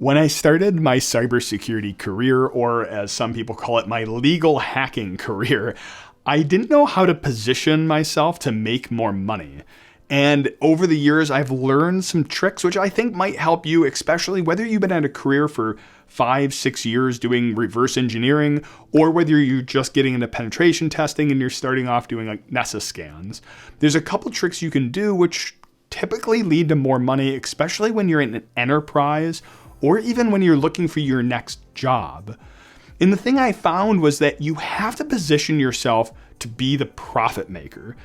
When I started my cybersecurity career, or as some people call it, my legal hacking career, I didn't know how to position myself to make more money. And over the years, I've learned some tricks which I think might help you, especially whether you've been at a career for 5, 6 years doing reverse engineering, or whether you're just getting into penetration testing and you're starting off doing like Nessus scans. There's a couple tricks you can do which typically lead to more money, especially when you're in an enterprise or even when you're looking for your next job. And the thing I found was that you have to position yourself to be the profit maker.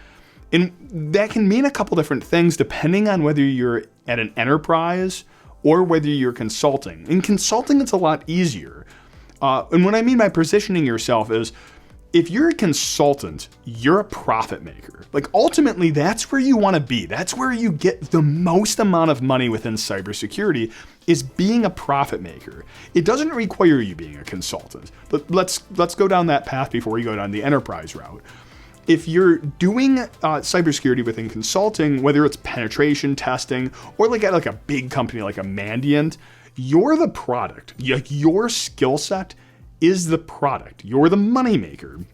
And that can mean a couple different things depending on whether you're at an enterprise or whether you're consulting. In consulting, it's a lot easier. And what I mean by positioning yourself is, if you're a consultant, you're a profit maker. Like ultimately, that's where you want to be. That's where you get the most amount of money within cybersecurity, is being a profit maker. It doesn't require you being a consultant, but let's go down that path before we go down the enterprise route. If you're doing cybersecurity within consulting, whether it's penetration testing or like at like a big company like a Mandiant, you're the product. Your skill set is the product. You're the moneymaker.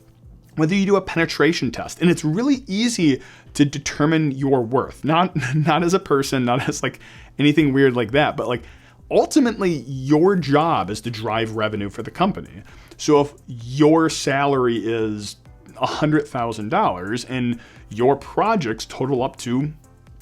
Whether you do a penetration test, and it's really easy to determine your worth, not as a person, not as like anything weird like that, but like ultimately your job is to drive revenue for the company. So if your salary is $100,000 and your projects total up to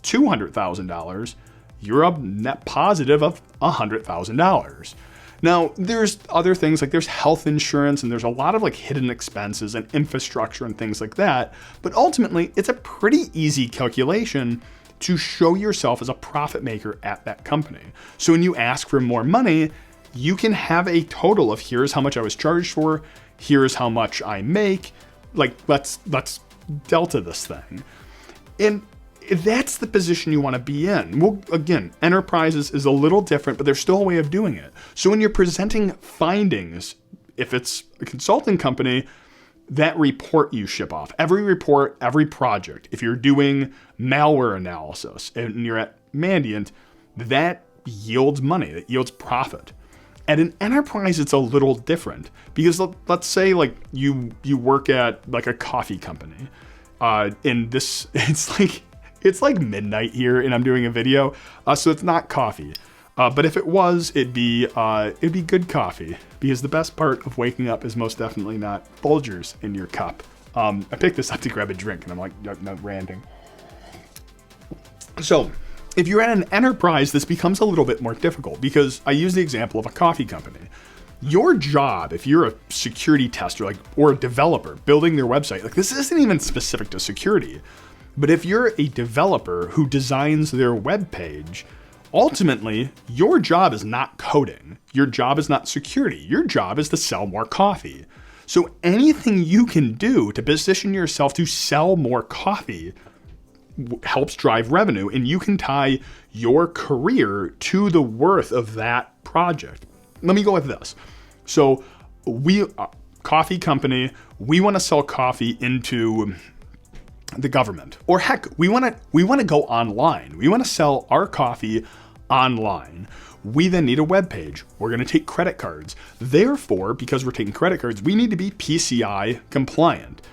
$200,000, you're a net positive of $100,000. Now, there's other things like there's health insurance and there's a lot of like hidden expenses and infrastructure and things like that. But ultimately, it's a pretty easy calculation to show yourself as a profit maker at that company. So when you ask for more money, you can have a total of here's how much I was charged for, here's how much I make. Like let's delta this thing. And that's the position you want to be in. Well, again, enterprises is a little different, but there's still a way of doing it. So when you're presenting findings, if it's a consulting company, that report you ship off, every report, every project, if you're doing malware analysis and you're at Mandiant, that yields money, that yields profit. At an enterprise, it's a little different because let's say like you work at like a coffee company, and this it's like midnight here and I'm doing a video, so it's not coffee. But if it was, it'd be good coffee, because the best part of waking up is most definitely not Folgers in your cup. I picked this up to grab a drink and I'm like not ranting. So if you're at an enterprise, this becomes a little bit more difficult because I use the example of a coffee company. Your job, if you're a security tester or a developer building their website, like this isn't even specific to security, but if you're a developer who designs their web page, ultimately, your job is not coding. Your job is not security. Your job is to sell more coffee. So anything you can do to position yourself to sell more coffee helps drive revenue, and you can tie your career to the worth of that project. Let me go with this. So we, coffee company, we want to sell coffee into the government, or heck, we want to go online. We want to sell our coffee online. We then need a web page. We're going to take credit cards. Therefore, because we're taking credit cards, we need to be PCI compliant.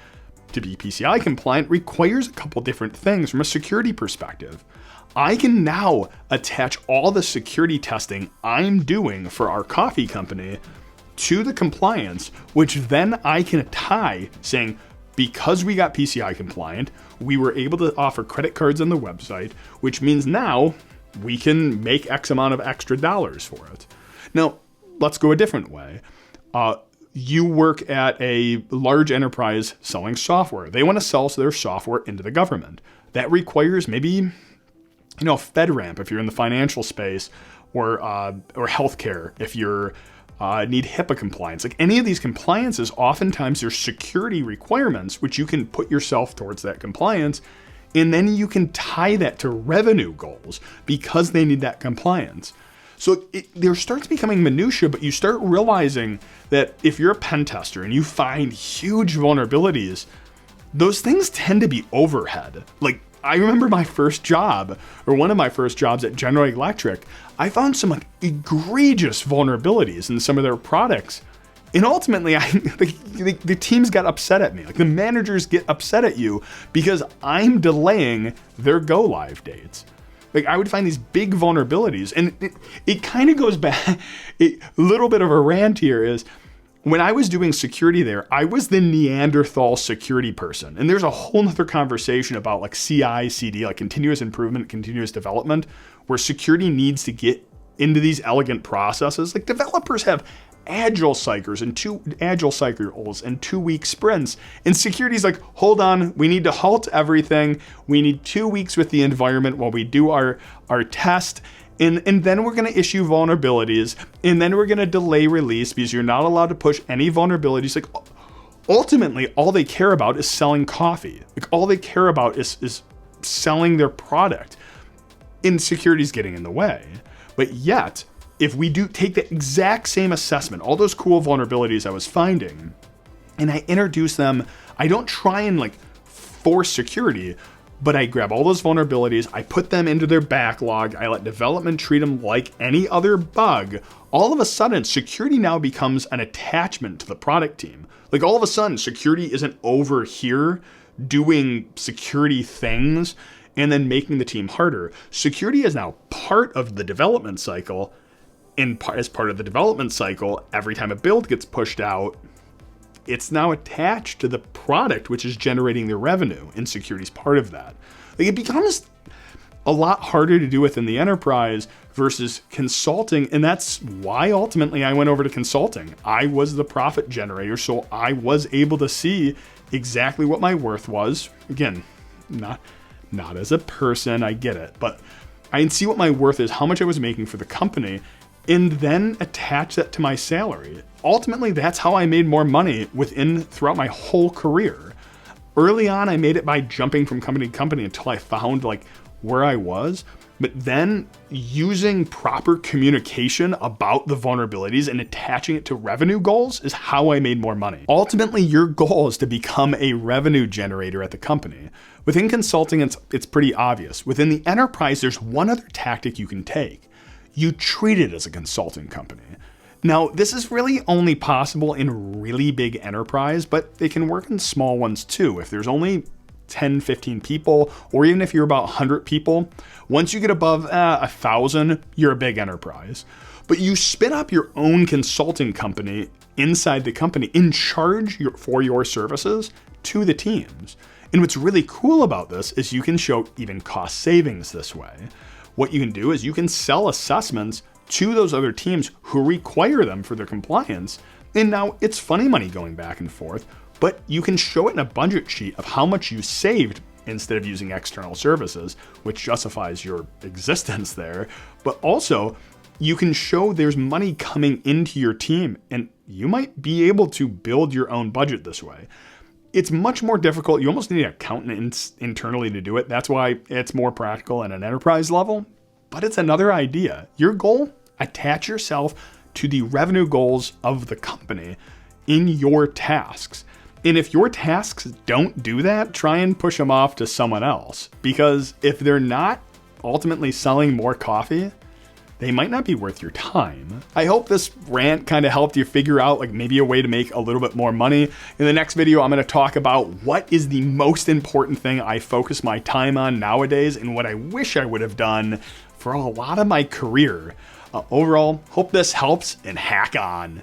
To be PCI compliant requires a couple different things from a security perspective. I can now attach all the security testing I'm doing for our coffee company to the compliance, which then I can tie saying, because we got PCI compliant, we were able to offer credit cards on the website, which means now we can make X amount of extra dollars for it. Now, let's go a different way. You work at a large enterprise selling software. They want to sell their software into the government. That requires maybe, FedRAMP if you're in the financial space, or healthcare if you're need HIPAA compliance. Like any of these compliances, oftentimes there's security requirements which you can put yourself towards that compliance, and then you can tie that to revenue goals because they need that compliance. So there starts becoming minutia, but you start realizing that if you're a pen tester and you find huge vulnerabilities, those things tend to be overhead. Like I remember my first job, or one of my first jobs at General Electric, I found some like egregious vulnerabilities in some of their products. And ultimately, the teams got upset at me. Like the managers get upset at you because I'm delaying their go live dates. Like I would find these big vulnerabilities, and it kind of goes back. A little bit of a rant here is when I was doing security there, I was the Neanderthal security person. And there's a whole nother conversation about like CI, CD, like continuous improvement, continuous development, where security needs to get into these elegant processes. Like developers have agile cycles and 2-week sprints. And security's like, hold on, we need to halt everything. We need 2 weeks with the environment while we do our test. And then we're going to issue vulnerabilities. And then we're going to delay release because you're not allowed to push any vulnerabilities. Like ultimately, all they care about is selling coffee. Like all they care about is selling their product. And security's getting in the way. But yet, if we do take the exact same assessment, all those cool vulnerabilities I was finding, and I introduce them, I don't try and like force security, but I grab all those vulnerabilities, I put them into their backlog, I let development treat them like any other bug. All of a sudden, security now becomes an attachment to the product team. Like all of a sudden, security isn't over here doing security things and then making the team harder. Security is now part of the development cycle. As part of the development cycle, every time a build gets pushed out, it's now attached to the product, which is generating the revenue, and security is part of that. Like it becomes a lot harder to do within the enterprise versus consulting, and that's why ultimately I went over to consulting. I was the profit generator, so I was able to see exactly what my worth was. Again, not as a person, I get it, but I can see what my worth is, how much I was making for the company, and then attach that to my salary. Ultimately, that's how I made more money throughout my whole career. Early on, I made it by jumping from company to company until I found like where I was. But then using proper communication about the vulnerabilities and attaching it to revenue goals is how I made more money. Ultimately, your goal is to become a revenue generator at the company. Within consulting, it's pretty obvious. Within the enterprise, there's one other tactic you can take. You treat it as a consulting company. Now, this is really only possible in really big enterprise, but it can work in small ones too. If there's only 10, 15 people, or even if you're about 100 people, once you get above 1,000, you're a big enterprise. But you spin up your own consulting company inside the company in charge for your services to the teams. And what's really cool about this is you can show even cost savings this way. What you can do is you can sell assessments to those other teams who require them for their compliance. And now it's funny money going back and forth, but you can show it in a budget sheet of how much you saved instead of using external services, which justifies your existence there. But also, you can show there's money coming into your team, and you might be able to build your own budget this way. It's much more difficult. You almost need an accountant internally to do it. That's why it's more practical at an enterprise level, but it's another idea. Your goal, attach yourself to the revenue goals of the company in your tasks. And if your tasks don't do that, try and push them off to someone else. Because if they're not ultimately selling more coffee, they might not be worth your time. I hope this rant kind of helped you figure out like maybe a way to make a little bit more money. In the next video, I'm going to talk about what is the most important thing I focus my time on nowadays and what I wish I would have done for a lot of my career. Overall, hope this helps, and hack on.